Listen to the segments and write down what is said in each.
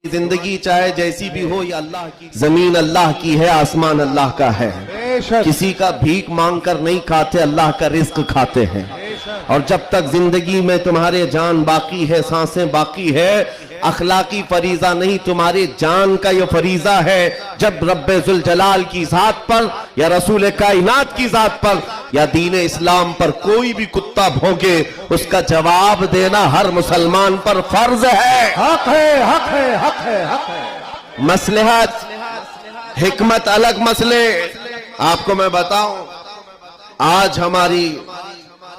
زندگی چاہے جیسی بھی ہو یہ اللہ کی زمین اللہ کی ہے آسمان اللہ کا ہے کسی کا بھیک مانگ کر نہیں کھاتے اللہ کا رزق کھاتے ہیں اور جب تک زندگی میں تمہارے جان باقی ہے سانسیں باقی ہے اخلاقی فریضہ نہیں تمہاری جان کا یہ فریضہ ہے جب رب ذوالجلال کی ذات پر یا رسول کائنات کی ذات پر یا دین اسلام پر کوئی بھی کتا بھونکے اس کا جواب دینا ہر مسلمان پر فرض ہے حق ہے حق ہے حق ہے حق ہے مصلحت حکمت الگ مسئلے آپ کو میں بتاؤں آج ہماری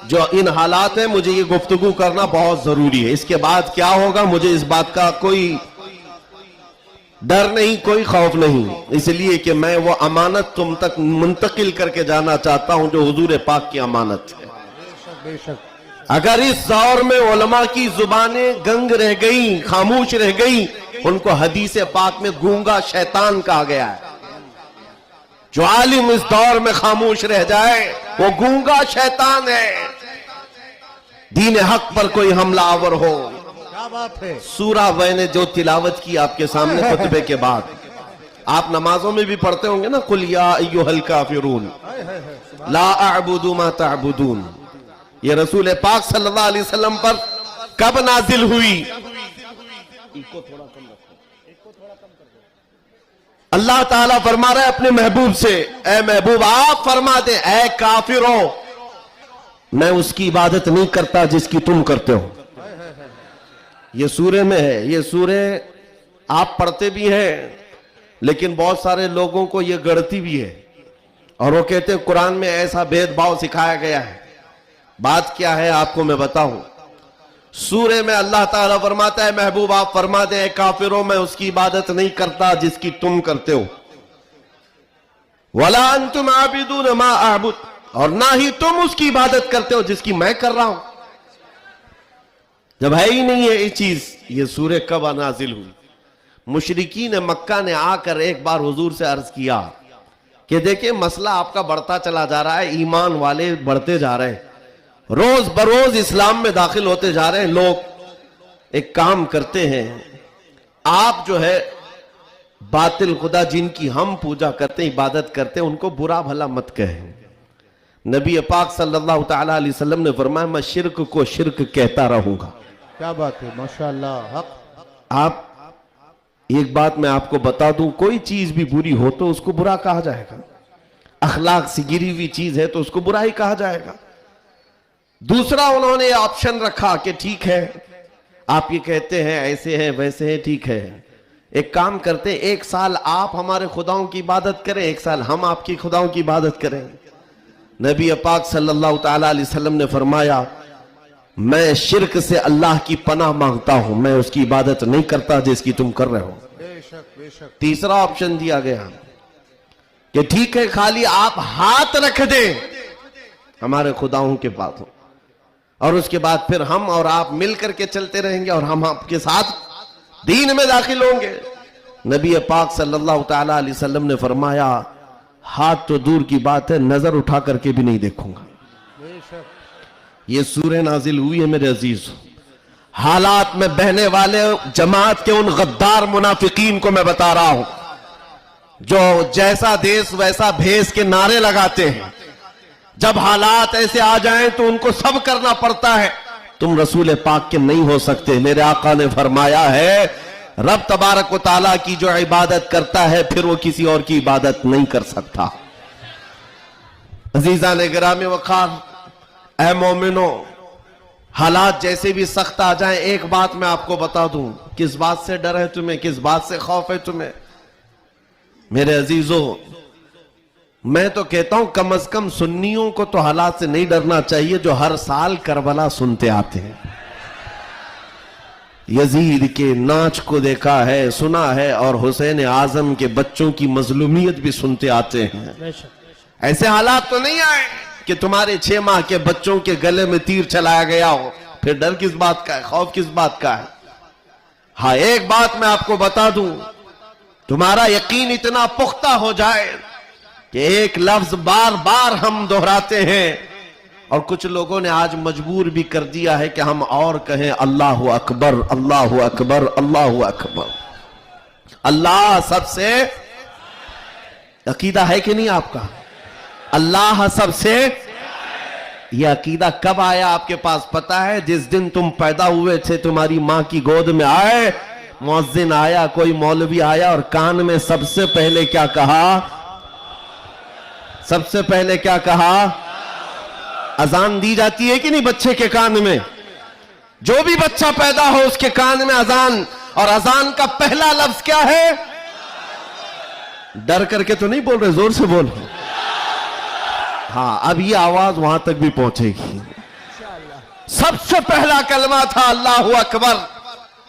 جو ان حالات ہیں مجھے یہ گفتگو کرنا بہت ضروری ہے اس کے بعد کیا ہوگا مجھے اس بات کا کوئی ڈر نہیں کوئی خوف نہیں اس لیے کہ میں وہ امانت تم تک منتقل کر کے جانا چاہتا ہوں جو حضور پاک کی امانت ہے بے شک اگر اس دور میں علماء کی زبانیں گنگ رہ گئیں خاموش رہ گئیں ان کو حدیث پاک میں گونگا شیطان کہا گیا ہے جو عالم اس دور میں خاموش رہ جائے وہ گونگا شیطان ہے دین حق پر کوئی حملہ آور ہو کیا بات ہے سورہ میں نے جو تلاوت کی آپ کے سامنے خطبے کے بعد آپ نمازوں میں بھی پڑھتے ہوں گے نا قل یا ایھا الکافرون لا اعبد ما تعبدون یہ رسول پاک صلی اللہ علیہ وسلم پر کب نازل ہوئی اللہ تعالیٰ فرما رہا ہے اپنے محبوب سے اے محبوب آپ فرما دیں اے کافروں میں اس کی عبادت نہیں کرتا جس کی تم کرتے ہو یہ سورے میں ہے یہ سورے آپ پڑھتے بھی ہیں لیکن بہت سارے لوگوں کو یہ گڑتی بھی ہے اور وہ کہتے ہیں قرآن میں ایسا بھید بھاؤ سکھایا گیا ہے بات کیا ہے آپ کو میں بتاؤں سورے میں اللہ تعالیٰ فرماتا ہے محبوب آپ فرما دیں اے کافروں میں اس کی عبادت نہیں کرتا جس کی تم کرتے ہو وَلَا أَنْتُمْ عَابِدُونَ مَا أَعْبُدُ اور نہ ہی تم اس کی عبادت کرتے ہو جس کی میں کر رہا ہوں جب ہے ہی نہیں ہے یہ چیز یہ سورہ کب نازل ہوئی مشرکین مکہ نے آ کر ایک بار حضور سے عرض کیا کہ دیکھیں مسئلہ آپ کا بڑھتا چلا جا رہا ہے ایمان والے بڑھتے جا رہے ہیں روز بروز اسلام میں داخل ہوتے جا رہے ہیں لوگ ایک کام کرتے ہیں آپ جو ہے باطل خدا جن کی ہم پوجا کرتے ہیں عبادت کرتے ہیں ان کو برا بھلا مت کہیں نبی پاک صلی اللہ تعالیٰ علیہ وسلم نے فرمایا میں شرک کو شرک کہتا رہوں گا کیا بات ہے ماشاءاللہ حق آپ ایک بات میں آپ کو بتا دوں کوئی چیز بھی بری ہو تو اس کو برا کہا جائے گا اخلاق سے گری ہوئی چیز ہے تو اس کو برا ہی کہا جائے گا دوسرا انہوں نے آپشن رکھا کہ ٹھیک ہے آپ یہ کہتے ہیں ایسے ہیں ویسے ہیں ٹھیک ہے ایک کام کرتے ایک سال آپ ہمارے خداؤں کی عبادت کریں ایک سال ہم آپ کی خداؤں کی عبادت کریں نبی پاک صلی اللہ تعالیٰ علیہ وسلم نے فرمایا میں شرک سے اللہ کی پناہ مانگتا ہوں میں اس کی عبادت نہیں کرتا جس کی تم کر رہے ہو بے شک بے شک تیسرا آپشن دیا گیا کہ ٹھیک ہے خالی آپ ہاتھ رکھ دیں ہمارے خداؤں کے پاس اور اس کے بعد پھر ہم اور آپ مل کر کے چلتے رہیں گے اور ہم آپ کے ساتھ دین میں داخل ہوں گے نبی پاک صلی اللہ تعالیٰ علیہ وسلم نے فرمایا ہاتھ تو دور کی بات ہے نظر اٹھا کر کے بھی نہیں دیکھوں گا بے شک یہ سورہ نازل ہوئی ہے میرے عزیز حالات میں بہنے والے جماعت کے ان غدار منافقین کو میں بتا رہا ہوں جو جیسا دیس ویسا بھیس کے نعرے لگاتے ہیں جب حالات ایسے آ جائیں تو ان کو سب کرنا پڑتا ہے تم رسول پاک کے نہیں ہو سکتے میرے آقا نے فرمایا ہے رب تبارک و تعالیٰ کی جو عبادت کرتا ہے پھر وہ کسی اور کی عبادت نہیں کر سکتا عزیزان گرامی وقار اے مومنوں حالات جیسے بھی سخت آ جائیں ایک بات میں آپ کو بتا دوں کس بات سے ڈر ہے تمہیں کس بات سے خوف ہے تمہیں میرے عزیزوں میں تو کہتا ہوں کم از کم سنیوں کو تو حالات سے نہیں ڈرنا چاہیے جو ہر سال کربلا سنتے آتے ہیں یزید کے ناچ کو دیکھا ہے سنا ہے اور حسین اعظم کے بچوں کی مظلومیت بھی سنتے آتے ہیں بے شک ایسے حالات تو نہیں آئے کہ تمہارے 6 ماہ کے بچوں کے گلے میں تیر چلایا گیا ہو پھر ڈر کس بات کا ہے خوف کس بات کا ہے ہاں ایک بات میں آپ کو بتا دوں تمہارا یقین اتنا پختہ ہو جائے کہ ایک لفظ بار بار ہم دہراتے ہیں اور کچھ لوگوں نے آج مجبور بھی کر دیا ہے کہ ہم اور کہیں اللہ اکبر اللہ اکبر اللہ اکبر اللہ سب سے عقیدہ ہے کہ نہیں آپ کا؟ اللہ سب سے، یہ عقیدہ کب آیا آپ کے پاس پتا ہے؟ جس دن تم پیدا ہوئے تھے تمہاری ماں کی گود میں آئے، مؤذن آیا، کوئی مولوی آیا اور کان میں سب سے پہلے کیا کہا؟ سب سے پہلے کیا کہا؟ اذان دی جاتی ہے کہ نہیں بچے کے کان میں؟ جو بھی بچہ پیدا ہو اس کے کان میں اذان، اور اذان کا پہلا لفظ کیا ہے؟ ڈر کر کے تو نہیں بول رہے، زور سے بول رہے۔ ہاں اب یہ آواز وہاں تک بھی پہنچے گی۔ سب سے پہلا کلمہ تھا اللہ اکبر،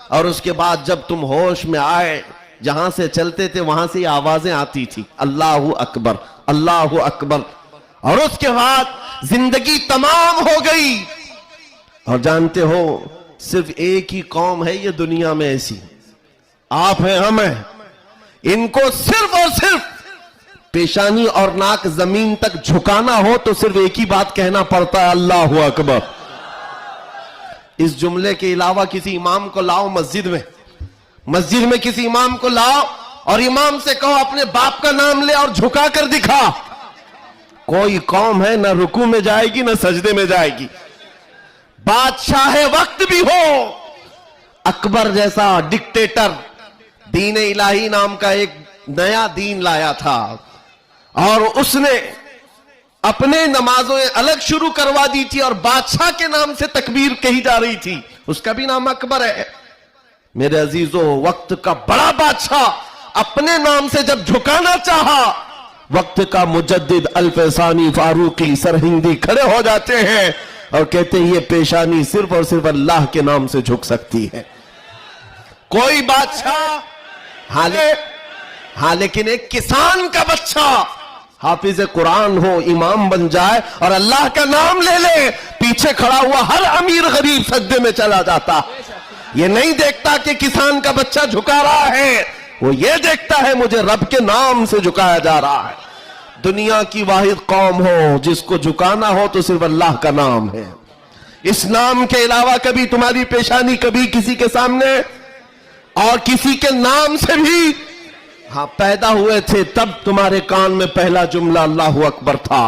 اور اس کے بعد جب تم ہوش میں آئے، جہاں سے چلتے تھے وہاں سے یہ آوازیں آتی تھی، اللہ اکبر اللہ اکبر، اور اس کے بعد زندگی تمام ہو گئی۔ اور جانتے ہو صرف ایک ہی قوم ہے یہ دنیا میں ایسی، آپ ہیں، ہم ہیں، ان کو صرف اور صرف پیشانی اور ناک زمین تک جھکانا ہو تو صرف ایک ہی بات کہنا پڑتا ہے، اللہ اکبر۔ اس جملے کے علاوہ کسی امام کو لاؤ مسجد میں کسی امام کو لاؤ اور امام سے کہو اپنے باپ کا نام لے اور جھکا کر دکھا، کوئی قوم ہے نہ رکوع میں جائے گی نہ سجدے میں جائے گی۔ بادشاہ وقت بھی ہو، اکبر جیسا ڈکٹیٹر دین الہی نام کا ایک نیا دین لایا تھا، اور اس نے اپنے نمازوں الگ شروع کروا دی تھی، اور بادشاہ کے نام سے تکبیر کہی جا رہی تھی، اس کا بھی نام اکبر ہے۔ میرے عزیزو، وقت کا بڑا بادشاہ اپنے نام سے جب جھکانا چاہا، وقت کا مجدد الفسانی فاروقی سرہندی کھڑے ہو جاتے ہیں اور کہتے ہیں یہ پیشانی صرف اور صرف اللہ کے نام سے جھک سکتی ہے، کوئی بادشاہ۔ ہاں لیکن ایک کسان کا بچہ حافظ قرآن ہو، امام بن جائے اور اللہ کا نام لے لے، پیچھے کھڑا ہوا ہر امیر غریب سجدے میں چلا جاتا۔ یہ نہیں دیکھتا کہ کسان کا بچہ جھکا رہا ہے، وہ یہ دیکھتا ہے مجھے رب کے نام سے جھکایا جا رہا ہے۔ دنیا کی واحد قوم ہو جس کو جھکانا ہو تو صرف اللہ کا نام ہے، اس نام کے علاوہ کبھی تمہاری پیشانی کبھی کسی کے سامنے اور کسی کے نام سے بھی، ہاں پیدا ہوئے تھے تب تمہارے کان میں پہلا جملہ اللہ اکبر تھا،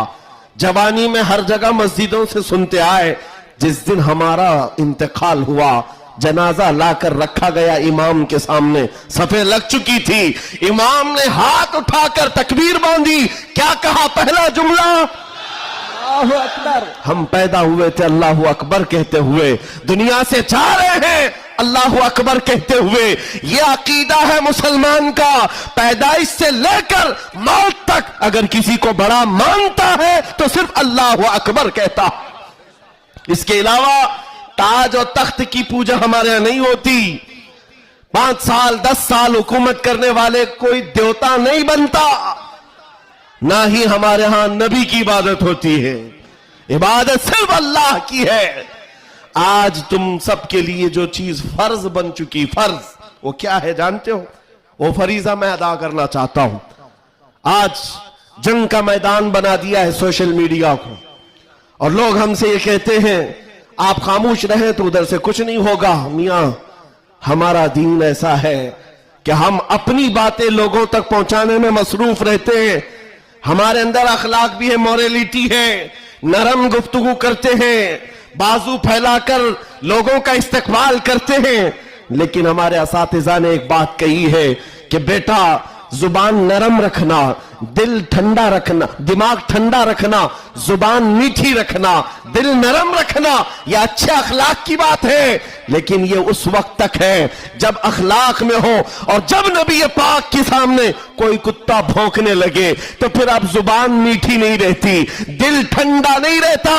جوانی میں ہر جگہ مسجدوں سے سنتے آئے، جس دن ہمارا انتقال ہوا جنازہ لا کر رکھا گیا امام کے سامنے، صفیں لگ چکی تھی، امام نے ہاتھ اٹھا کر تکبیر باندھی، کیا کہا پہلا جملہ؟ اللہ اکبر۔ ہم پیدا ہوئے تھے اللہ اکبر کہتے ہوئے، دنیا سے جا رہے ہیں اللہ اکبر کہتے ہوئے۔ یہ عقیدہ ہے مسلمان کا، پیدائش سے لے کر موت تک اگر کسی کو بڑا مانتا ہے تو صرف اللہ اکبر کہتا۔ اس کے علاوہ تاج اور تخت کی پوجا ہمارے یہاں نہیں ہوتی، 5 سال 10 سال حکومت کرنے والے کوئی دیوتا نہیں بنتا، نہ ہی ہمارے ہاں نبی کی عبادت ہوتی ہے، عبادت صرف اللہ کی ہے۔ آج تم سب کے لیے جو چیز فرض بن چکی، فرض وہ کیا ہے جانتے ہو؟ وہ فریضہ میں ادا کرنا چاہتا ہوں۔ آج جنگ کا میدان بنا دیا ہے سوشل میڈیا کو، اور لوگ ہم سے یہ کہتے ہیں آپ خاموش رہیں تو ادھر سے کچھ نہیں ہوگا۔ میاں ہمارا دین ایسا ہے کہ ہم اپنی باتیں لوگوں تک پہنچانے میں مصروف رہتے ہیں، ہمارے اندر اخلاق بھی ہے، موریلٹی ہے، نرم گفتگو کرتے ہیں، بازو پھیلا کر لوگوں کا استقبال کرتے ہیں، لیکن ہمارے اساتذہ نے ایک بات کہی ہے کہ بیٹا زبان نرم رکھنا، دل ٹھنڈا رکھنا، دماغ ٹھنڈا رکھنا، زبان میٹھی رکھنا، دل نرم رکھنا، یہ اچھے اخلاق کی بات ہے، لیکن یہ اس وقت تک ہے جب اخلاق میں ہو، اور جب نبی پاک کے سامنے کوئی کتا بھونکنے لگے تو پھر اب زبان میٹھی نہیں رہتی، دل ٹھنڈا نہیں رہتا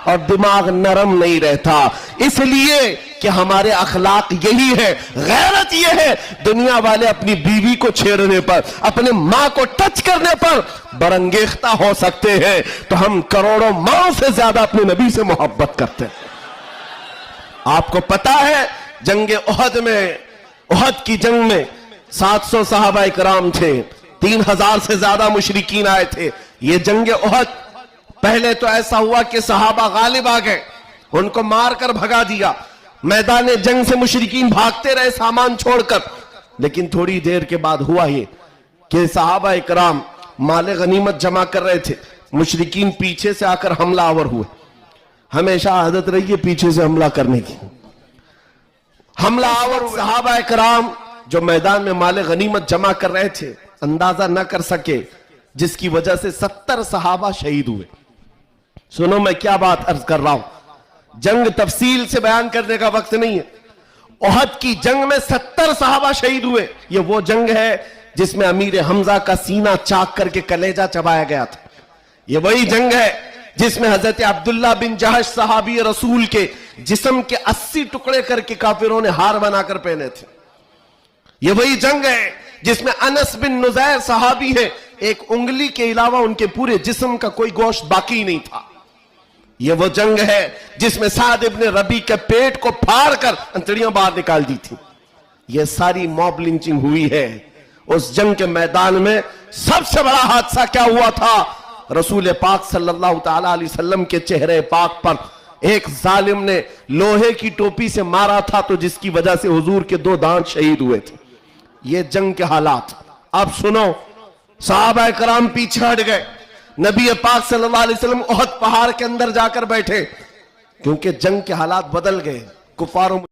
اور دماغ نرم نہیں رہتا۔ اس لیے کہ ہمارے اخلاق یہی ہے، غیرت یہ ہے، دنیا والے اپنی بیوی کو چھیڑنے پر، اپنے ماں کو ٹچ کرنے پر برانگیختہ ہو سکتے ہیں، تو ہم کروڑوں ماں سے زیادہ اپنے نبی سے محبت کرتے ہیں۔ آپ کو پتا ہے جنگ احد میں، احد کی جنگ میں 700 صحابہ اکرام تھے، 3000 سے زیادہ مشرکین آئے تھے۔ یہ جنگ احد پہلے تو ایسا ہوا کہ صحابہ غالب آ گئے، ان کو مار کر بھگا دیا، میدان جنگ سے مشرکین بھاگتے رہے سامان چھوڑ کر، لیکن تھوڑی دیر کے بعد ہوا یہ کہ صحابہ اکرام مال غنیمت جمع کر رہے تھے، مشرکین پیچھے سے آ کر حملہ آور ہوئے. ہمیشہ عادت رہی ہے پیچھے سے حملہ کرنے کی. حملہ آور صحابہ اکرام جو میدان میں مال غنیمت جمع کر رہے تھے اندازہ نہ کر سکے، جس کی وجہ سے 70 صحابہ شہید ہوئے. سنو میں کیا بات عرض کر رہا ہوں، جنگ تفصیل سے بیان کرنے کا وقت نہیں ہے. احد کی جنگ میں 70 صحابہ شہید ہوئے. یہ وہ جنگ ہے جس میں امیر حمزہ کا سینہ چاک کر کے کلیجہ چبایا گیا تھا. یہ وہی جنگ ہے جس میں حضرت عبداللہ بن جہش صحابی رسول کے جسم کے 80 ٹکڑے کر کے کافروں نے ہار بنا کر پہنے تھے. یہ وہی جنگ ہے جس میں انس بن نزیر صحابی ہے، ایک انگلی کے علاوہ ان کے پورے جسم کا کوئی گوشت باقی نہیں تھا. یہ وہ جنگ ہے جس میں سعد ابن ربی کے پیٹ کو پھاڑ کر انتڑیاں باہر نکال دی تھی. یہ ساری موب لنچنگ ہوئی ہے. اس جنگ کے میدان میں سب سے بڑا حادثہ کیا ہوا تھا؟ رسول پاک صلی اللہ تعالی علیہ وسلم کے چہرے پاک پر ایک ظالم نے لوہے کی ٹوپی سے مارا تھا، تو جس کی وجہ سے حضور کے 2 دانت شہید ہوئے تھے. یہ جنگ کے حالات. اب سنو، صحابہ کرام پیچھے ہٹ گئے. نبی پاک صلی اللہ علیہ وسلم احد پہاڑ کے اندر جا کر بیٹھے، کیونکہ جنگ کے حالات بدل گئے. کفاروں